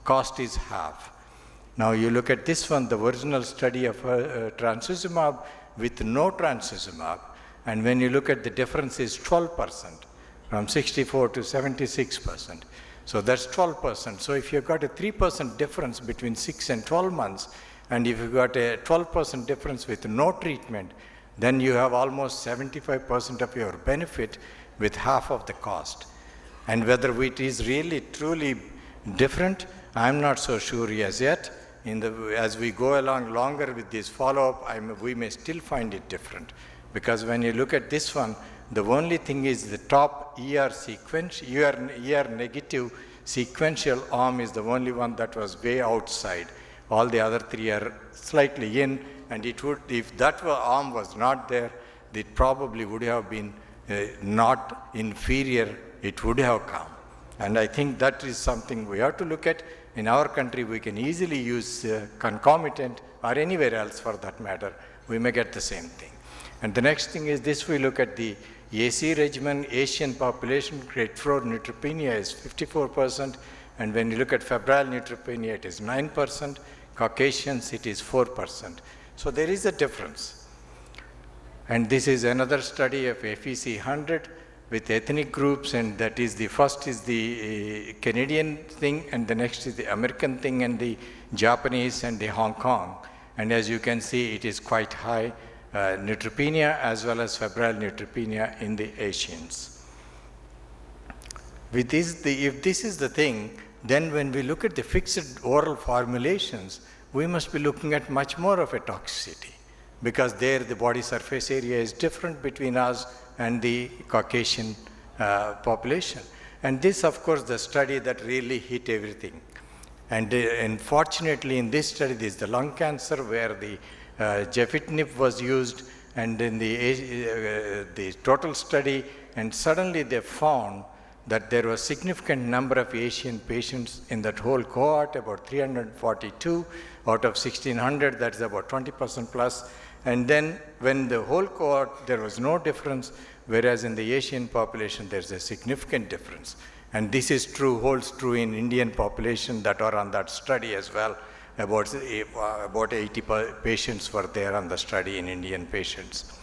cost is half. Now you look at this one, the original study of trastuzumab with no trastuzumab, and when you look at the difference is 12%, from 64 to 76%. So that's 12%. So if you've got a 3% difference between 6 and 12 months, and if you've got a 12% difference with no treatment, then you have almost 75% of your benefit with half of the cost. And whether it is really truly different, I'm not so sure as yet. As we go along longer with this follow-up, we may still find it different. Because when you look at this one, the only thing is the top ER negative sequential arm is the only one that was way outside. All the other three are slightly in, and it would, if that arm was not there, it probably would have been not inferior, it would have come. And I think that is something we have to look at. In our country, we can easily use concomitant, or anywhere else for that matter, we may get the same thing. And the next thing is this, we look at the AC regimen, Asian population, grade 4 neutropenia is 54%, and when you look at febrile neutropenia, it is 9%, Caucasians, it is 4%. So there is a difference. And this is another study of FEC 100 with ethnic groups, and that is the first is the Canadian thing, and the next is the American thing, and the Japanese and the Hong Kong. And as you can see, it is quite high, neutropenia as well as febrile neutropenia in the Asians. With this, if this is the thing, then when we look at the fixed oral formulations, we must be looking at much more of a toxicity, because there the body surface area is different between us and the Caucasian population. And this, of course, the study that really hit everything. And unfortunately, in this study, this is the lung cancer where the gefitinib was used, and in the total study, and suddenly they found that there was significant number of Asian patients in that whole cohort, about 342 out of 1,600, that's about 20% plus. And then when the whole cohort, there was no difference, whereas in the Asian population, there's a significant difference. And this is true, holds true in Indian population that are on that study as well. About 80 patients were there on the study in Indian patients.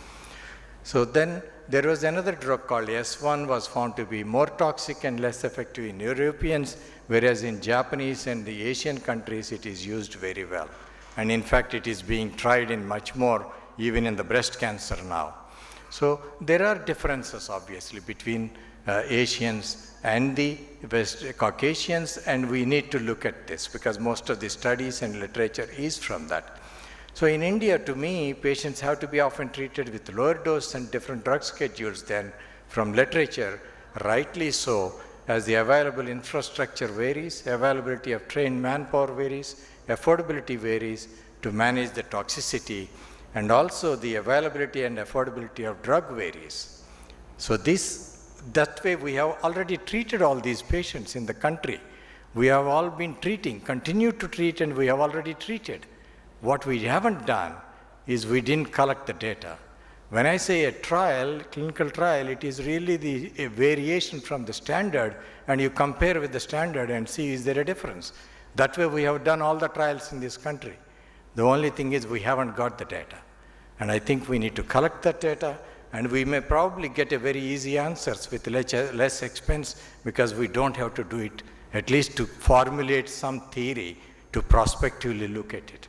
So then there was another drug called S1 was found to be more toxic and less effective in Europeans, whereas in Japanese and the Asian countries, it is used very well. And in fact, it is being tried in much more, even in the breast cancer now. So there are differences, obviously, between Asians and the West Caucasians, and we need to look at this because most of the studies and literature is from that. So in India, to me, patients have to be often treated with lower dose and different drug schedules than from literature, rightly so, as the available infrastructure varies, availability of trained manpower varies, affordability varies to manage the toxicity, and also the availability and affordability of drug varies. So that way we have already treated all these patients in the country. We have all been treating, continue to treat, and we have already treated. What we haven't done is we didn't collect the data. When I say a trial, clinical trial, it is really a variation from the standard, and you compare with the standard and see is there a difference. That way we have done all the trials in this country. The only thing is we haven't got the data. And I think we need to collect that data, and we may probably get a very easy answers with less expense because we don't have to do it, at least to formulate some theory to prospectively look at it.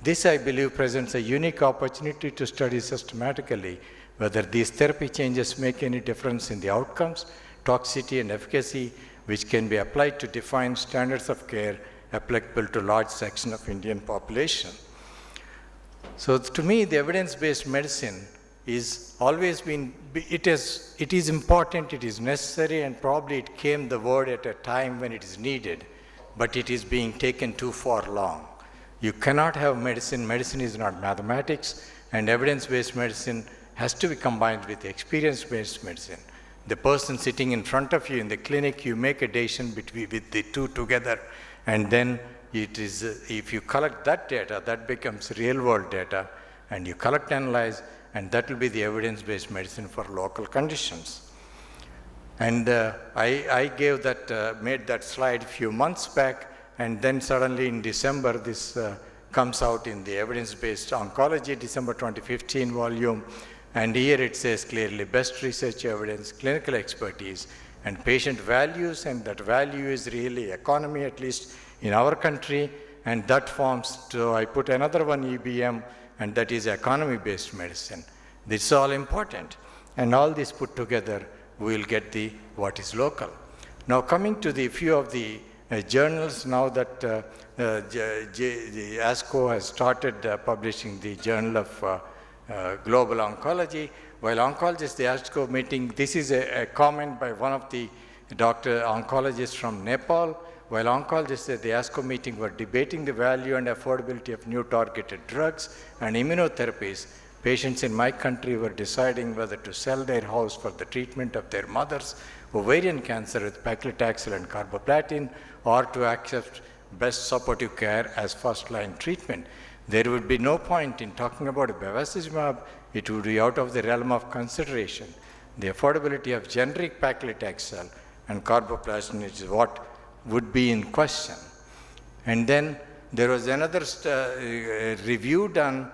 This, I believe, presents a unique opportunity to study systematically whether these therapy changes make any difference in the outcomes, toxicity, and efficacy, which can be applied to define standards of care applicable to large section of Indian population. So to me, the evidence-based medicine is always been, it is important, it is necessary, and probably it came the word at a time when it is needed, but it is being taken too far long. You cannot have medicine, medicine is not mathematics, and evidence-based medicine has to be combined with experience-based medicine. The person sitting in front of you in the clinic, you make a decision with the two together, and then it is, if you collect that data, that becomes real-world data, and you collect, analyze, and that will be the evidence-based medicine for local conditions. And I made that slide a few months back, And then suddenly in December, this comes out in the evidence-based oncology, December 2015 volume. And here it says clearly, best research evidence, clinical expertise, and patient values, and that value is really economy, at least in our country, and that forms, so I put another one, EBM, and that is economy-based medicine. This is all important. And all this put together, we will get the what is local. Now coming to the few of the journals, now that the ASCO has started publishing the Journal of Global Oncology, while oncologists, the ASCO meeting, this is a comment by one of the oncologists from Nepal. While oncologists at the ASCO meeting were debating the value and affordability of new targeted drugs and immunotherapies, patients in my country were deciding whether to sell their house for the treatment of their mother's ovarian cancer with paclitaxel and carboplatin, or to accept best supportive care as first-line treatment. There would be no point in talking about bevacizumab. It would be out of the realm of consideration. The affordability of generic paclitaxel and carboplatin is what would be in question. And then there was another review done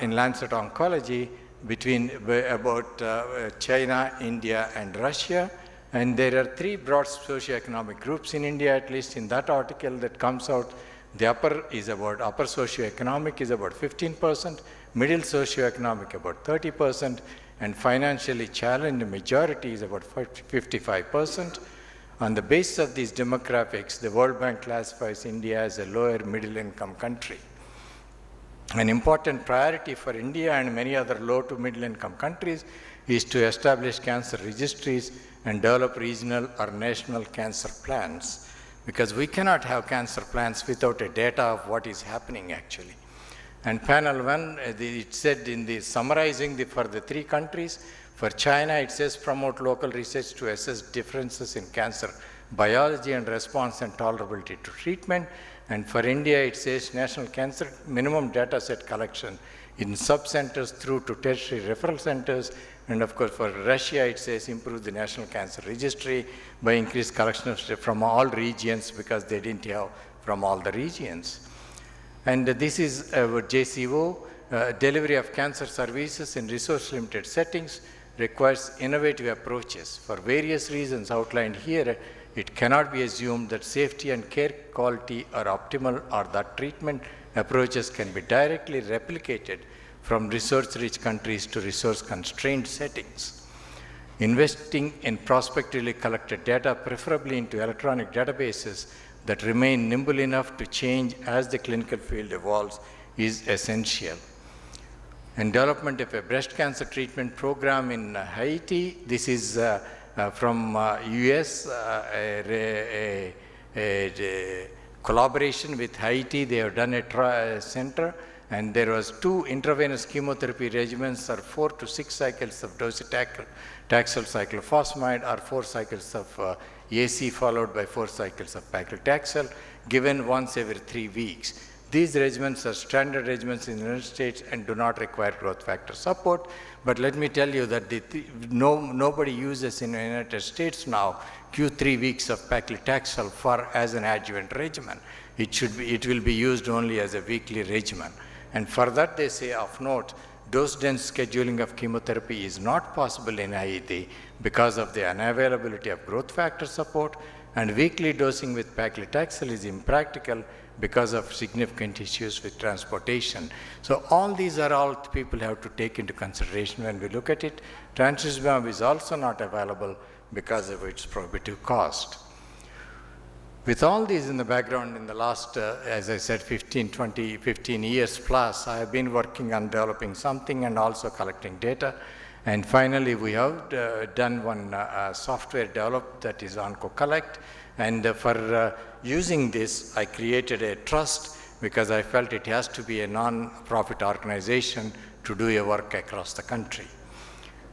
in Lancet Oncology about China, India, and Russia. And there are three broad socioeconomic groups in India, at least in that article that comes out. The upper socioeconomic is about 15%, middle socioeconomic about 30%, and financially challenged majority is about 55%. On the basis of these demographics, the World Bank classifies India as a lower middle income country. An important priority for India and many other low to middle income countries is to establish cancer registries and develop regional or national cancer plans, because we cannot have cancer plans without a data of what is happening actually. And panel one, it said in the summarizing for the three countries, for China, it says promote local research to assess differences in cancer biology and response and tolerability to treatment. And for India, it says national cancer minimum data set collection in sub-centers through to tertiary referral centers. And of course, for Russia, it says improve the national cancer registry by increased collection from all regions, because they didn't have from all the regions. And this is JCO, delivery of cancer services in resource-limited settings requires innovative approaches. For various reasons outlined here, it cannot be assumed that safety and care quality are optimal or that treatment approaches can be directly replicated from resource-rich countries to resource-constrained settings. Investing in prospectively collected data, preferably into electronic databases that remain nimble enough to change as the clinical field evolves, is essential. And development of a breast cancer treatment program in Haiti. This is from US, a collaboration with Haiti. They have done a center, and there was 2 intravenous chemotherapy regimens, or 4 to 6 cycles of docetaxel cyclophosphamide, or 4 cycles of AC followed by 4 cycles of paclitaxel, given once every 3 weeks. These regimens are standard regimens in the United States and do not require growth factor support. But let me tell you that nobody uses in the United States now Q3 weeks of paclitaxel as an adjuvant regimen. It will be used only as a weekly regimen. And for that, they say of note, dose-dense scheduling of chemotherapy is not possible in IED because of the unavailability of growth factor support, and weekly dosing with paclitaxel is impractical because of significant issues with transportation. So all these are all people have to take into consideration when we look at it. Trastuzumab is also not available because of its prohibitive cost. With all these in the background, in the last, as I said, 15 years plus, I have been working on developing something and also collecting data. And finally, we have done one software developed that is OncoCollect. And for using this, I created a trust because I felt it has to be a non-profit organization to do a work across the country.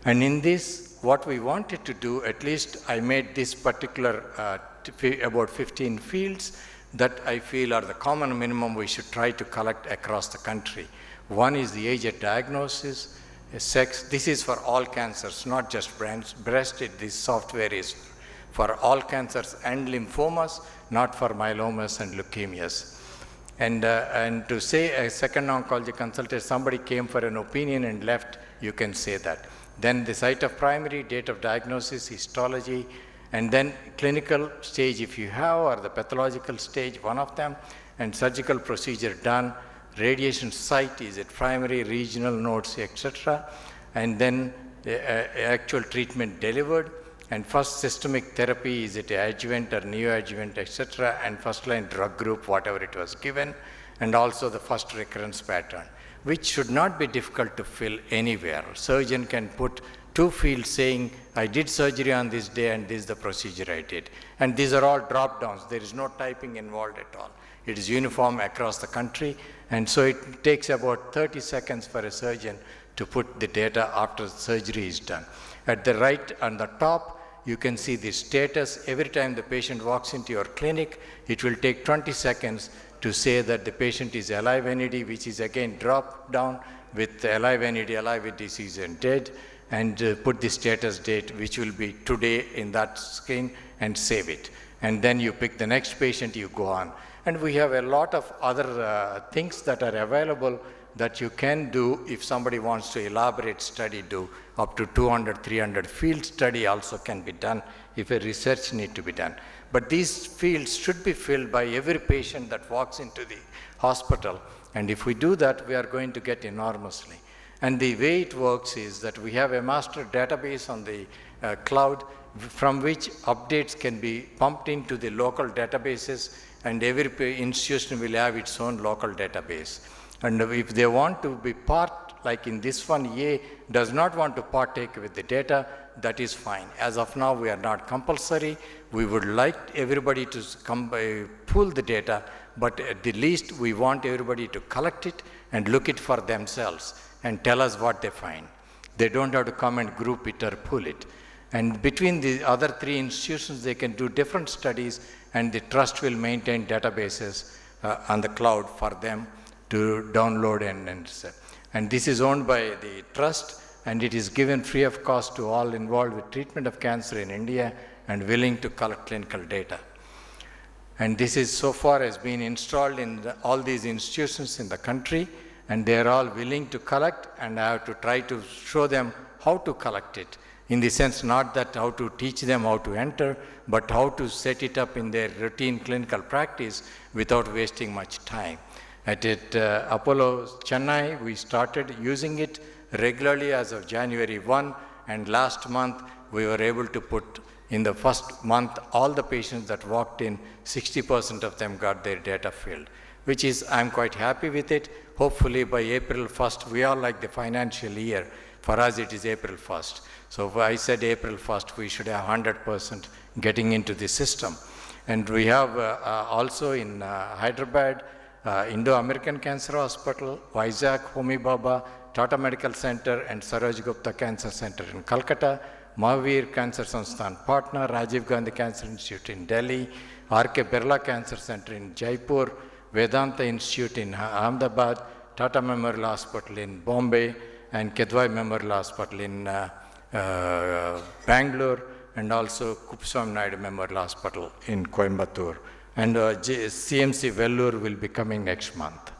And in this, what we wanted to do, at least I made this particular about 15 fields that I feel are the common minimum we should try to collect across the country. One is the age at diagnosis, sex. This is for all cancers, not just breast. This software is for all cancers and lymphomas, not for myelomas and leukemias. And to say a second oncology consultant, somebody came for an opinion and left, you can say that. Then the site of primary, date of diagnosis, histology, and then clinical stage if you have, or the pathological stage, one of them, and surgical procedure done, radiation site, is it primary, regional nodes, etc. And then actual treatment delivered, and first systemic therapy, is it adjuvant or neoadjuvant, etc., and first line drug group, whatever it was given, and also the first recurrence pattern, which should not be difficult to fill anywhere. Surgeon can put 2 fields saying, I did surgery on this day and this is the procedure I did. And these are all drop downs. There is no typing involved at all. It is uniform across the country, and so it takes about 30 seconds for a surgeon to put the data after surgery is done. At the right on the top, you can see the status. Every time the patient walks into your clinic, it will take 20 seconds to say that the patient is alive NED, which is again drop down with alive NED, alive with disease and dead, and put the status date, which will be today in that screen, and save it. And then you pick the next patient, you go on. And we have a lot of other things that are available that you can do if somebody wants to elaborate study, do up to 200, 300 field study also can be done if a research need to be done. But these fields should be filled by every patient that walks into the hospital. And if we do that, we are going to get enormously. And the way it works is that we have a master database on the cloud from which updates can be pumped into the local databases, and every institution will have its own local database. And if they want to be part, like in this one, A does not want to partake with the data, that is fine. As of now, we are not compulsory. We would like everybody to come pull the data, but at the least we want everybody to collect it and look it for themselves and tell us what they find. They don't have to come and group it or pull it. And between the other 3 institutions, they can do different studies, and the trust will maintain databases on the cloud for them to download and this is owned by the trust, and it is given free of cost to all involved with treatment of cancer in India and willing to collect clinical data. And this is so far has been installed in all these institutions in the country, and they are all willing to collect, and I have to try to show them how to collect it. In the sense, not that how to teach them how to enter, but how to set it up in their routine clinical practice without wasting much time. At Apollo Chennai, we started using it regularly as of January 1, and last month we were able to put in the first month all the patients that walked in, 60% of them got their data filled, which is, I'm quite happy with it. Hopefully by April 1st, we all like the financial year. For us, it is April 1st. So if I said April 1st, we should have 100% getting into the system. And we have also in Hyderabad, Indo-American Cancer Hospital, Vizag, Homi Baba, Tata Medical Center, and Saroj Gupta Cancer Center in Calcutta, Mahavir Cancer Sansthan Patna, Rajiv Gandhi Cancer Institute in Delhi, R.K. Birla Cancer Center in Jaipur, Vedanta Institute in Ahmedabad, Tata Memorial Hospital in Bombay, and Kedwai Memorial Hospital in Bangalore, and also Kupswamy Naidu Memorial Hospital in Coimbatore. And CMC Vellore will be coming next month.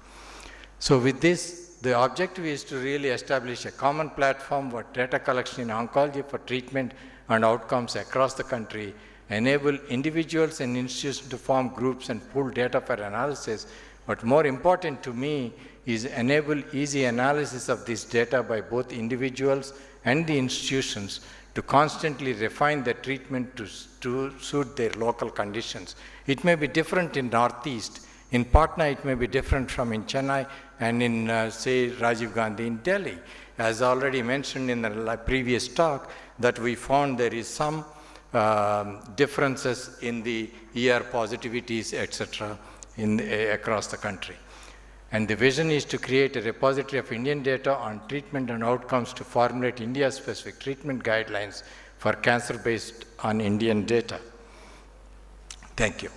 So with this, the objective is to really establish a common platform for data collection in oncology for treatment and outcomes across the country, enable individuals and institutions to form groups and pool data for analysis. But more important to me is enable easy analysis of this data by both individuals and the institutions to constantly refine the treatment to suit their local conditions. It may be different in Northeast. In Patna, it may be different from in Chennai, and in, say, Rajiv Gandhi in Delhi. As already mentioned in the previous talk, that we found there is some differences in the ER positivities, etc., across the country. And the vision is to create a repository of Indian data on treatment and outcomes to formulate India-specific treatment guidelines for cancer based on Indian data. Thank you.